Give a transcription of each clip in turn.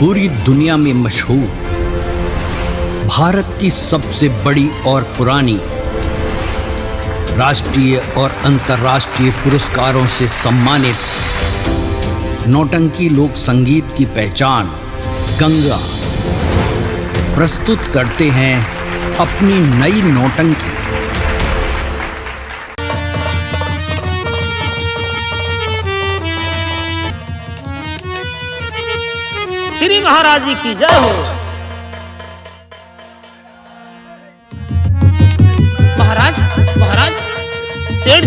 पूरी दुनिया में मशहूर, भारत की सबसे बड़ी और पुरानी, राष्ट्रीय और अंतर्राष्ट्रीय पुरस्कारों से सम्मानित नौटंकी लोक संगीत की पहचान गंगा प्रस्तुत करते हैं अपनी नई नौटंकी। श्री महाराज जी की जय हो। महाराज महाराज, सेठ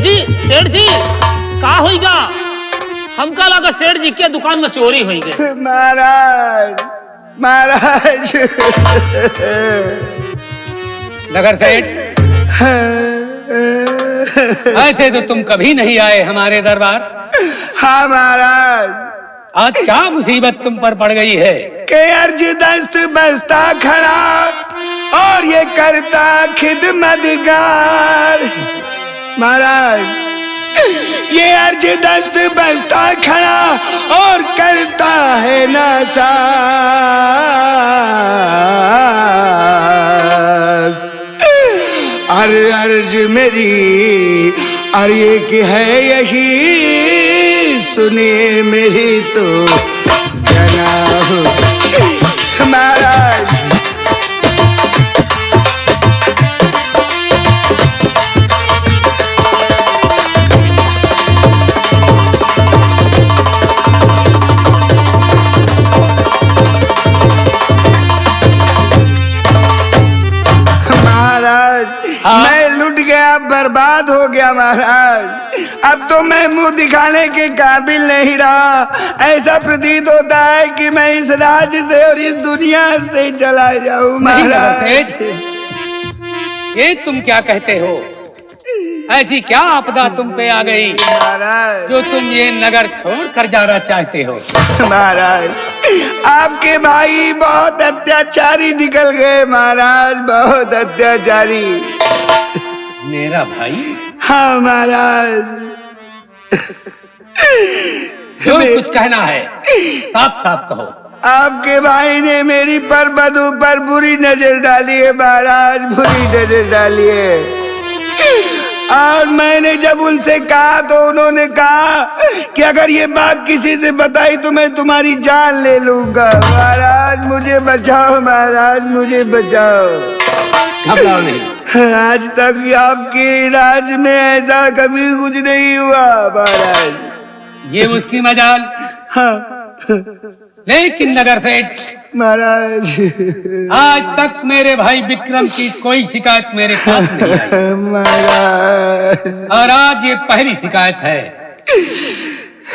जी का होइगा? हमका लगा सेठ जी के दुकान में चोरी होई गए। महाराज महाराज नगर सेठ आए थे तो तुम कभी नहीं आए हमारे दरबार। हाँ महाराज, आज क्या मुसीबत तुम पर पड़ गई है? के अर्ज दस्त बस्ता खड़ा और ये करता खिदमतगार। महाराज, ये अर्ज दस्त बस्ता खड़ा और करता है नासा। अर्ज मेरी एक है यही, सुनिए मेरी तो जनाब। महाराज मैं लुट गया, बर्बाद हो गया महाराज। अब तो मैं मुंह दिखाने के काबिल नहीं रहा। ऐसा प्रतीत होता है कि मैं इस राज्य से और इस दुनिया से चला जाऊं महाराज। ये तुम क्या कहते हो? ऐसी क्या आपदा तुम पे आ गई महाराज जो तुम ये नगर छोड़ कर जाना चाहते हो? महाराज, आपके भाई बहुत अत्याचारी निकल गए महाराज, बहुत अत्याचारी। मेरा भाई? हाँ महाराज। जो कुछ कहना है साफ साफ कहो। आपके भाई ने मेरी पर बधू पर बुरी नजर डाली है महाराज, बुरी नजर डाली है। और मैंने जब उनसे कहा तो उन्होंने कहा कि अगर ये बात किसी से बताई तो मैं तुम्हारी जान ले लूंगा। महाराज मुझे बचाओ, महाराज मुझे बचाओ। घबराओ नहीं। आज तक आपके राज में ऐसा कभी कुछ नहीं हुआ महाराज। ये उसकी मजाल। हाँ लेकिन नगर सेठ, महाराज, आज तक मेरे भाई विक्रम की कोई शिकायत मेरे पास नहीं आई महाराज। और आज ये पहली शिकायत है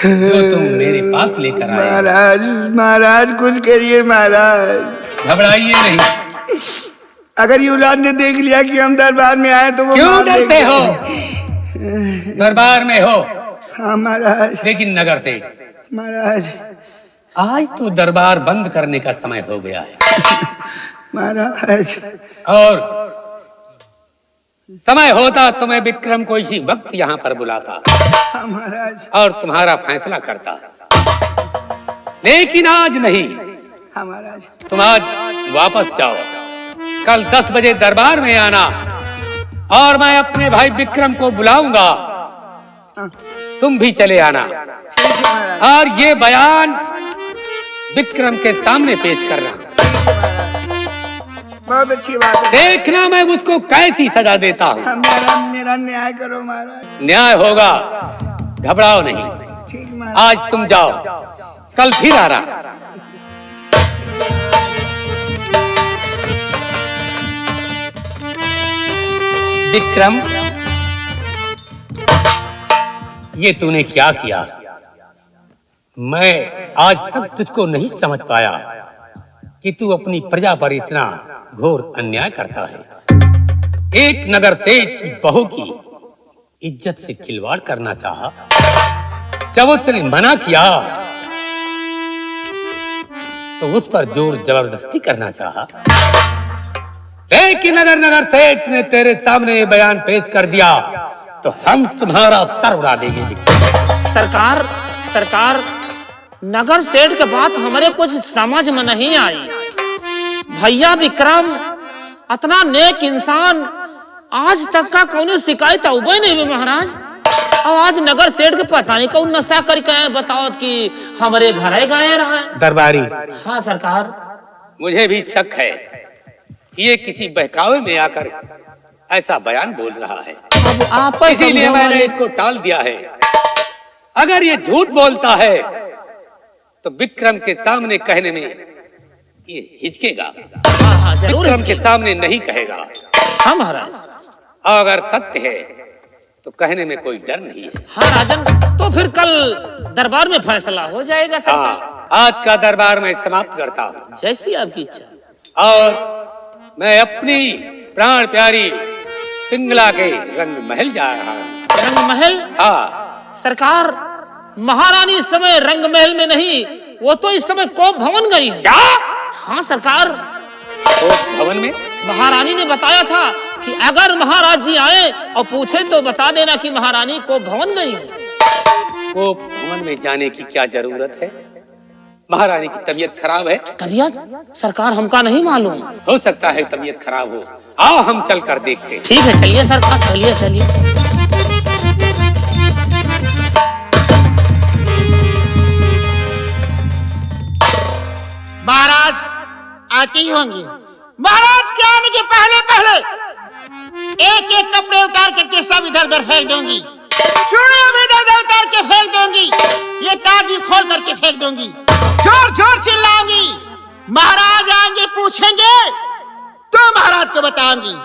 जो तुम मेरे पास लेकर आए। महाराज महाराज कुछ करिए महाराज। घबराइए नहीं। अगर युवराज ने देख लिया कि हम दरबार में आए तो वो क्यों डरते हो? दरबार में हो। हाँ महाराज। लेकिन नगर सेठ, महाराज आज तो दरबार बंद करने का समय हो गया है महाराज। और समय होता तो मैं विक्रम को इसी वक्त यहाँ पर बुलाता। हाँ महाराज। और तुम्हारा फैसला करता, लेकिन आज नहीं। हाँ महाराज। तुम आज वापस जाओ। कल 10 बजे दरबार में आना और मैं अपने भाई विक्रम को बुलाऊंगा। तुम भी चले आना और ये बयान विक्रम के सामने पेश करना। बहुत अच्छी बात है। देखना मैं मुझको कैसी सजा देता हूँ। मेरा न्याय करो महाराज। न्याय होगा, घबराओ नहीं। ठीक महाराज। आज तुम जाओ, कल फिर आना। विक्रम, ये तूने क्या किया? मैं आज तक तुझको नहीं समझ पाया कि तू अपनी प्रजा पर इतना घोर अन्याय करता है। एक नगर सेठ की बहू की इज्जत से खिलवाड़ करना चाहा, जब उसने मना किया तो उस पर जोर जबरदस्ती करना चाहा। लेकिन अगर नगर सेठ ने तेरे सामने बयान पेश कर दिया तो हम तुम्हारा सर उड़ा देंगे। सरकार नगर सेठ के बात हमारे कुछ समझ में नहीं आई। भैया विक्रम इतना नेक इंसान, आज तक का कौन शिकायत उबे नहीं हुई महाराज। और आज नगर सेठ के पता नहीं कौन नशा करके आए, बताओ कि हमारे घर ही गए रहा है। दरबारी, हाँ सरकार। मुझे भी शक है कि ये किसी बहकावे में आकर ऐसा बयान बोल रहा है। अब आप इसीलिए मैंने इसको टाल दिया है। अगर ये झूठ बोलता है तो विक्रम के सामने कहने में ये हिचकेगा। हाँ जरूर विक्रम के सामने नहीं कहेगा। हाँ महाराज। अगर सत्य है तो कहने में कोई डर नहीं है। हाँ राजन, तो फिर कल दरबार में फैसला हो जाएगा सरकार। हाँ, आज का दरबार मैं समाप्त करता हूँ। जैसी आपकी इच्छा। और मैं अपनी प्राण प्यारी पिंगला के रंग महल जा रहा हूँ। रंग महल? हाँ सरकार, महारानी इस समय रंग महल में नहीं, वो तो इस समय कोप भवन गई है। क्या? हाँ सरकार। कोप भवन में? महारानी ने बताया था कि अगर महाराज जी आए और पूछे तो बता देना कि महारानी कोप भवन गई है। कोप भवन में जाने की क्या जरूरत है? महारानी की तबीयत खराब है। तबीयत? सरकार हमका नहीं मालूम। हो सकता है तबीयत खराब हो। आओ हम चल कर देखते हैं। ठीक है चलिए सरकार, चलिए चलिए। महाराज आती होंगी। महाराज के आने के पहले पहले एक एक कपड़े उतार करके सब इधर उधर फेंक दूंगी। चूड़ियां भी इधर उधर उतार के फेंक दूंगी। ये ताज भी खोल करके फेंक दूंगी। जोर जोर चिल्लाऊंगी। महाराज आएंगे पूछेंगे तो महाराज को बताऊंगी।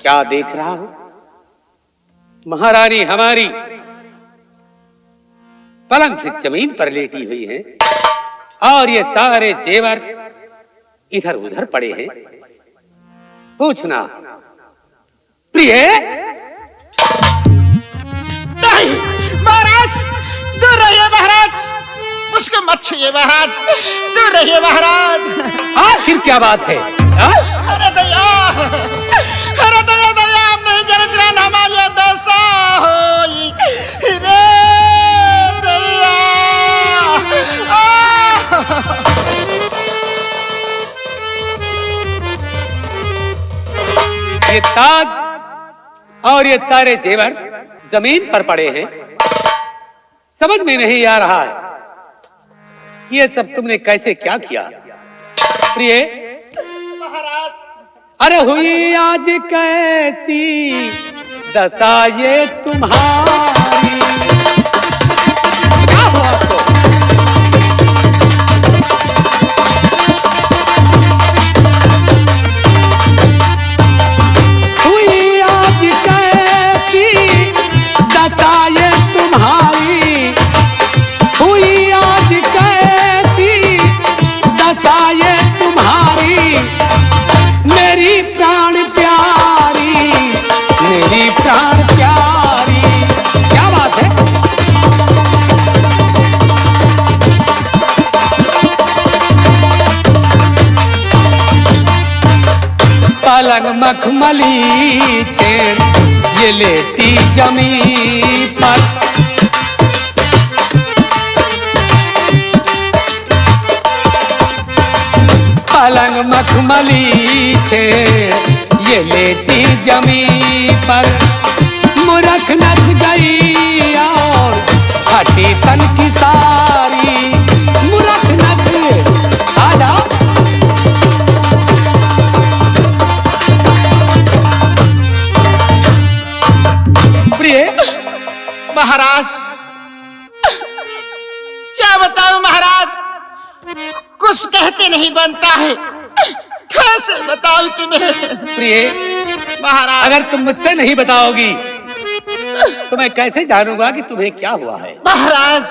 क्या देख रहा हूं? महारानी हमारी पलंग से जमीन पर लेटी हुई है और ये सारे जेवर इधर उधर पड़े हैं। पूछना प्रिय? नहीं महाराज, दूर रहिए महाराज, मुझको मत छुइए महाराज, दूर रहिए महाराज। आखिर क्या बात है? अरे दया, अरे दया दया, आप नहीं जानते ना हमारी दशा होई रे दया। ये ताज और ये सारे जेवर जमीन पर पड़े हैं। समझ में नहीं आ रहा है कि ये सब तुमने कैसे क्या किया। प्रिय महाराज, अरे हुई आज कैसी दशा ये तुम्हारी। क्या हुआ आपको? हुई आज कैसी दशा ये तुम्हारी। हुई आज कैसी दशा ये तुम्हारी। मेरी प्राण प्यारी, मेरी प्राण प्यारी। क्या बात है? पलंग मखमली छेड़ ये लेटी जमीन पर। पलंग मखमली छेड़ ये लेटी जमीन पर, मुरख नथ गई और हटी तन की सारी, मुरख नथ आजा। प्रिय महाराज, क्या बताऊं महाराज, कुछ कहते नहीं बनता है, कैसे बताऊं तुम्हें। प्रिय महाराज, अगर तुम मुझसे नहीं बताओगी तो मैं कैसे जानूंगा कि तुम्हें क्या हुआ है। महाराज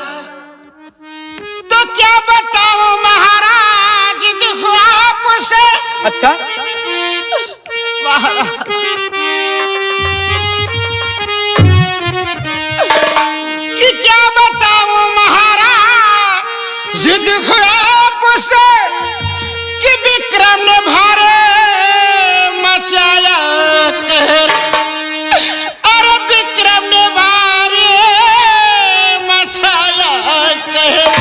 तो क्या बताऊं महाराज, दुख आपसे। अच्छा, महाराज कि क्या बताऊं महाराज, दुख आपसे कि विक्रम ने भारे मचाया कहर, अरे विक्रम ने भारे मचाया कहर,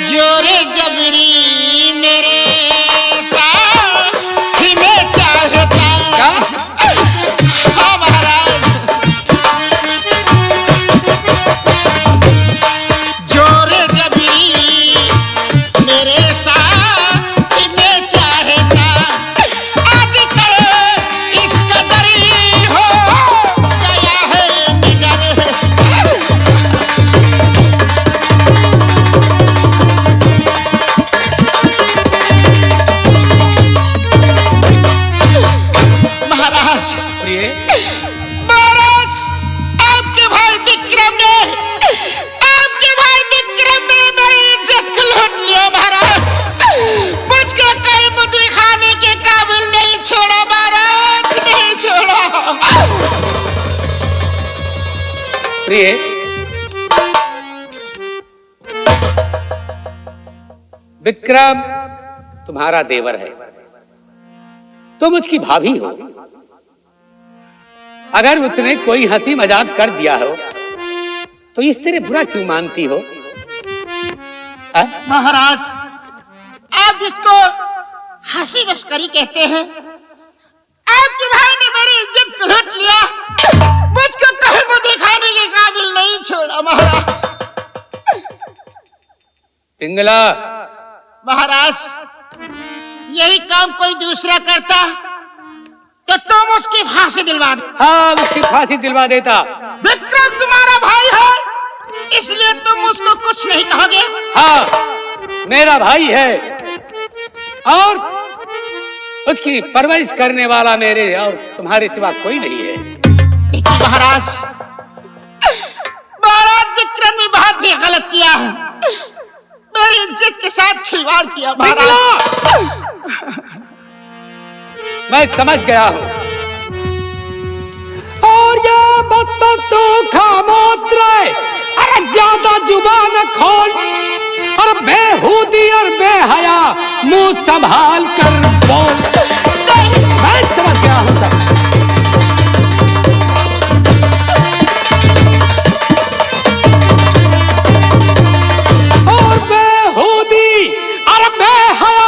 जोरे जबरी मेरे साथ में चाहता। हाँ महाराज, जोरे जबरी मेरे साथ में चाहता, आजकल इस कदर हो गया है निडर। महाराज, प्रिय महाराज, आपके भाई विक्रम ने मेरी इज्जत को लूट लिया महाराज, मुझको कहीं मुंह दिखाने के काबिल नहीं छोड़ा महाराज, नहीं छोड़ा। प्रिय विक्रम तुम्हारा देवर है, तुम उसकी भाभी हो। अगर उसने कोई हंसी मजाक कर दिया हो तो इस तरह बुरा क्यों मानती हो? महाराज, आप इसको हंसी मस्करी कहते हैं। आपके भाई ने मेरी इज्जत को लूट लिया, मुझको कहीं मुंह दिखाने के काबिल नहीं छोड़ा महाराज। पिंगला, महाराज, यही काम कोई दूसरा करता तो तुम उसकी फांसी दिलवा दो। हाँ, उसकी फांसी दिलवा देता। विक्रम तुम्हारा भाई है, इसलिए तुम उसको कुछ नहीं कहोगे। हाँ, मेरा भाई है और उसकी परवरिश करने वाला मेरे और तुम्हारे सिवा कोई नहीं है। महाराज, विक्रम ने बहुत ही गलत किया है, मेरी इज्जत के साथ खिलवाड़ किया महाराज। मैं समझ गया हूं और ये बात तो खामोश रहे, अरे ज्यादा जुबान खोल और बेहूदी और बेहया मुंह संभाल कर बोल। मैं समझ गया हूं सब। और बेहूदी और बेहया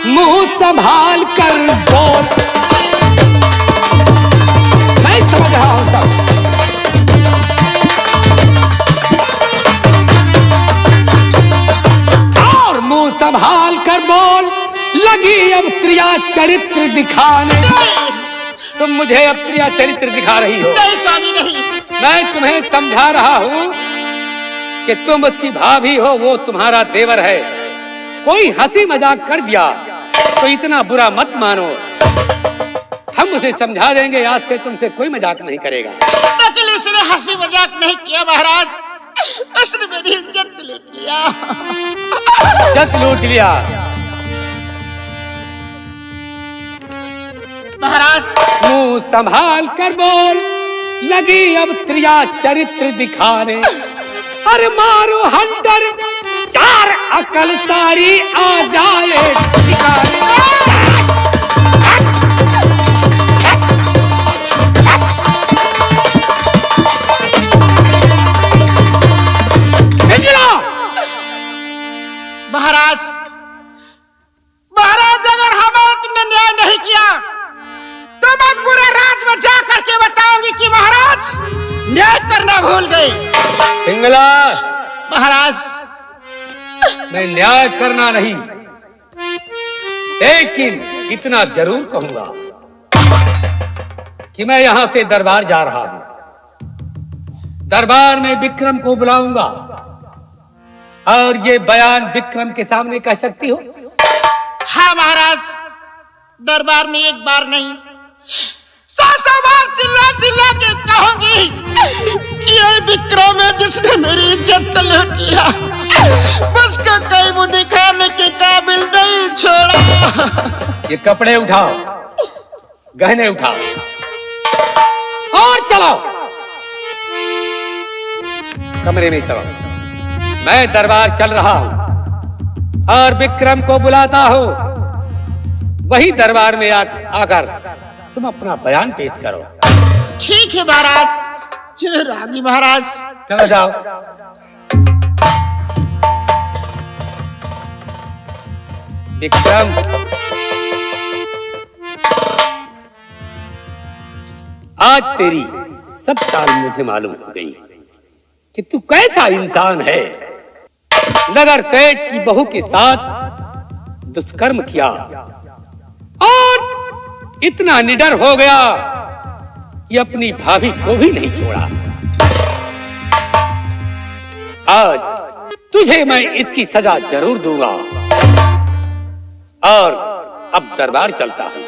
मुंह संभाल कर बोल। मैं समझ रहा हूं सब। और मुंह संभाल कर बोल, लगी अब त्रिया चरित्र दिखाने। तुम मुझे अब त्रिया चरित्र दिखा रही हो? नहीं स्वामी, नहीं। मैं तुम्हें समझा रहा हूं कि तुम उसकी भाभी हो, वो तुम्हारा देवर है। कोई हंसी मजाक कर दिया तो इतना बुरा मत मानो, हम उसे समझा देंगे। आज से तुमसे कोई मजाक नहीं करेगा। लेकिन इसने हंसी मजाक नहीं किया महाराज, उसने मेरी इज्जत लूट लिया। इज्जत लूट लिया? महाराज, मुंह संभाल कर बोल, लगी अब त्रिया चरित्र दिखाने। अरे मारो हंटर, चार अकल सारी आ जाए ठिकाने। नहीं किया तो मैं पूरे राज में जा करके बताऊंगी कि महाराज न्याय करना भूल गए। पिंगला, महाराज मैं न्याय करना नहीं, लेकिन इतना जरूर कहूंगा कि मैं यहां से दरबार जा रहा हूं। दरबार में विक्रम को बुलाऊंगा और ये बयान विक्रम के सामने कह सकती हो? हाँ महाराज, दरबार में एक बार नहीं 100 बार चिल्ला चिल्ला के कहूंगी कि ये विक्रम है जिसने मेरी इज्जत को लूट लिया, उसको कहीं मुंह दिखाने के काबिल नहीं छोड़ा। ये कपड़े उठाओ, गहने उठाओ और चलो कमरे में चलो। मैं दरबार चल रहा हूं और विक्रम को बुलाता हूं। वही दरबार में आकर तुम अपना बयान पेश करो। ठीक है महाराज, चलो रानी महाराज। चलो जाओ। विक्रम, आज तेरी सब चाल मुझे मालूम हो गई कि तू कैसा इंसान है। नगर सेठ की बहू के साथ दुष्कर्म किया और इतना निडर हो गया कि अपनी भाभी को भी नहीं छोड़ा। आज तुझे मैं इसकी सजा जरूर दूंगा और अब दरबार चलता हूं।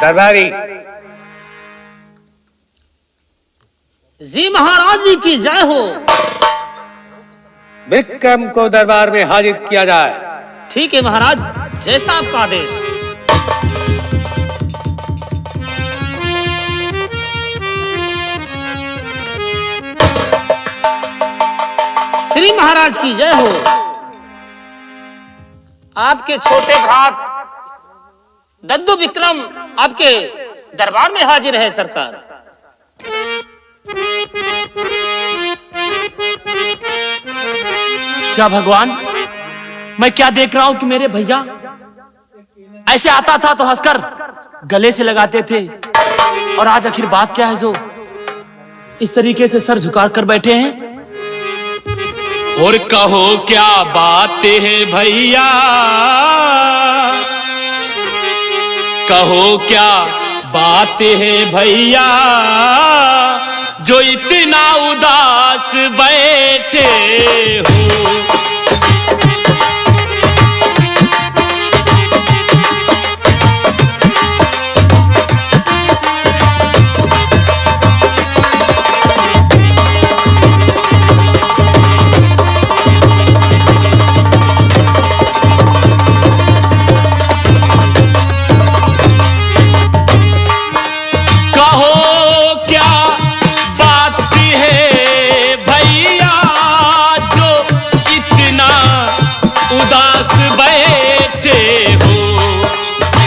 दरबारी जी महाराज जी की जय हो। विक्रम को दरबार में हाजिर किया जाए। ठीक है महाराज, जैसा आपका आदेश। श्री महाराज की जय हो। आपके छोटे भ्रात दद्दू विक्रम आपके दरबार में हाजिर है सरकार। अच्छा भगवान, मैं क्या देख रहा हूं कि मेरे भैया ऐसे आता था तो हंसकर गले से लगाते थे, और आज आखिर बात क्या है जो इस तरीके से सर झुका कर बैठे हैं। और कहो क्या बात है भैया, कहो क्या बात है भैया, जो इतना उदास बैठे हो।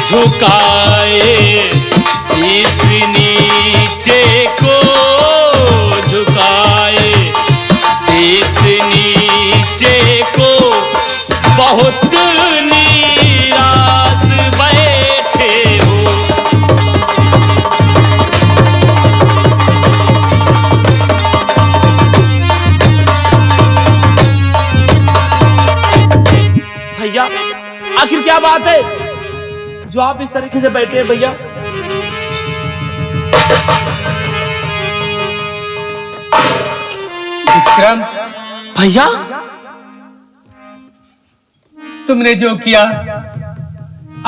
झुकाए शीश नीचे को, झुकाए शीश नीचे को, बहुत निराश बैठे हो। भैया आखिर क्या बात है जो आप इस तरीके से बैठे हैं भैया? विक्रम, भैया तुमने जो किया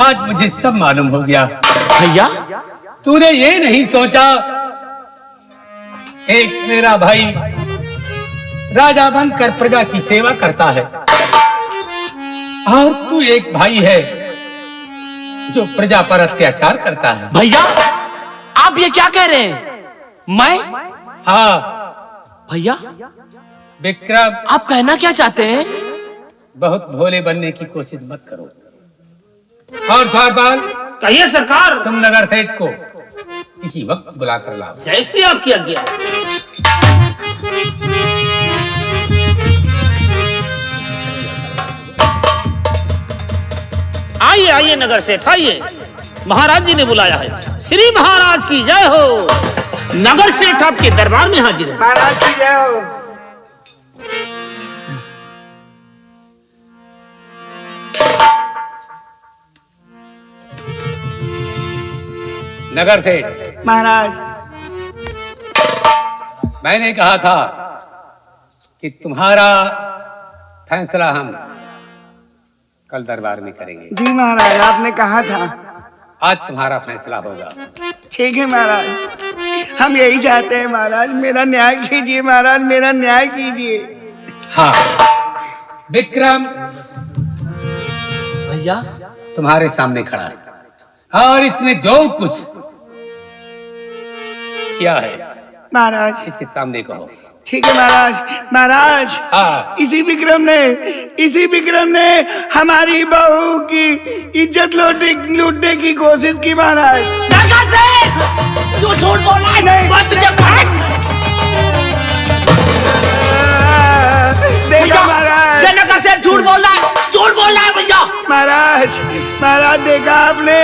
आज मुझे सब मालूम हो गया। भैया तूने ये नहीं सोचा एक मेरा भाई राजा बनकर प्रजा की सेवा करता है और तू एक भाई है जो प्रजा पर अत्याचार करता है। भैया आप ये क्या कह रहे हैं? मैं? हाँ भैया विक्रम, आप कहना क्या चाहते हैं? बहुत भोले बनने की कोशिश मत करो। और द्वारपाल, कहिए सरकार। तुम नगर सेठ को इसी वक्त बुला कर लाओ। जैसी आपकी आज्ञा। आइए आइए नगर सेठ आइए, महाराज जी ने बुलाया है। श्री महाराज की जय हो। नगर सेठ आपके दरबार में हाजिर है। महाराज की जय हो। नगर सेठ, महाराज मैंने कहा था कि तुम्हारा फैसला हम कल दरबार में करेंगे। जी महाराज, आपने कहा था। आज तुम्हारा फैसला होगा। ठीक है महाराज, हम यही चाहते हैं महाराज, मेरा न्याय कीजिए महाराज, मेरा न्याय कीजिए। हाँ, विक्रम भैया तुम्हारे सामने खड़ा है और इसने जो कुछ किया है महाराज इसके सामने कहो। ठीक है महाराज। महाराज हाँ। इसी विक्रम ने हमारी बहू की इज्जत लूटने की कोशिश की महाराज। तू झूठ बोल रहा है। नहीं। मैं तुझे देखा महाराज, ये नगर से झूठ बोल रहा है, झूठ बोल रहा है भैया। महाराज देखा आपने,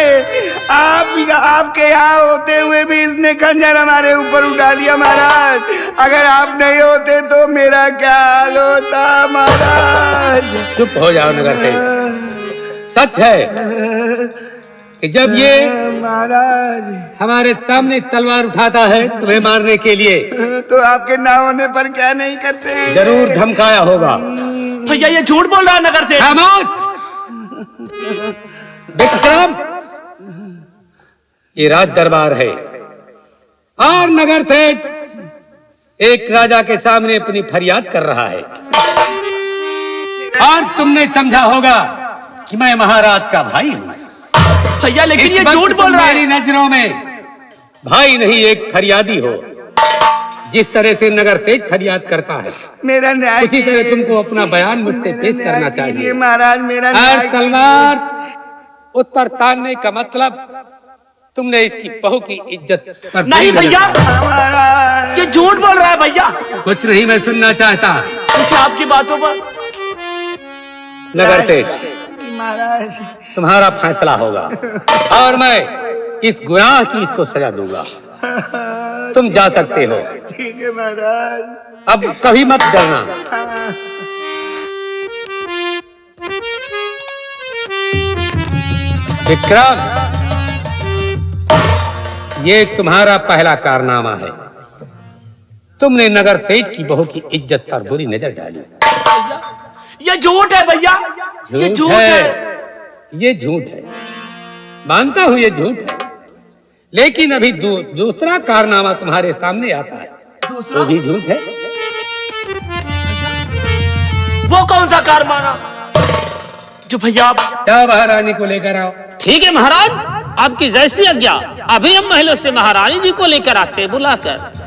आपके यहाँ होते हुए भी इसने खंजर हमारे ऊपर उठा लिया महाराज। अगर आप नहीं होते तो मेरा क्या हाल होता महाराज। चुप हो जाओ नगर से। सच है कि जब ये महाराज हमारे सामने तलवार उठाता है तुम्हें मारने के लिए, तो आपके ना होने पर क्या नहीं करते हैं? जरूर धमकाया होगा। भैया ये झूठ बोल रहा है नगर से। खामोश! विक्रम, ये राज दरबार है और नगर सेठ एक राजा के सामने अपनी फरियाद कर रहा है और तुमने समझा होगा कि मैं महाराज का भाई हूँ। भैया लेकिन इस ये वक्त झूठ बोल तुम रहा मेरी है। नजरों में भाई नहीं एक फरियादी हो। जिस तरह से नगर सेठ फरियाद करता है मेरा न्याय उसी तरह तुमको अपना बयान मुझसे पेश करना चाहिए। महाराज मेरा और न्याय तलवार उत्तर तानने का मतलब तुमने इसकी बहू की इज्जत पर नहीं भैया, महाराज ये झूठ बोल रहा है भैया। कुछ नहीं मैं सुनना चाहता। मुझे आपकी बातों पर नगर से महाराज तुम्हारा फैसला होगा और मैं इस गुनाह की इसको सजा दूंगा। तुम जा सकते हो। ठीक है महाराज। अब कभी मत डरना। विक्रम, ये तुम्हारा पहला कारनामा है। तुमने नगर सेठ की बहू की इज्जत पर बुरी नजर डाली। ये झूठ है भैया, ये झूठ है। ये झूठ है, मानता हूं ये झूठ है, लेकिन अभी दूसरा कारनामा तुम्हारे सामने आता है। दूसरा वो भी झूठ है। वो कौन सा कारनामा जो भैया आप जाओ महारानी को लेकर आओ। ठीक है महाराज, आपकी जैसी आज्ञा। अभी हम महलों से महारानी जी को लेकर आते हैं बुलाकर।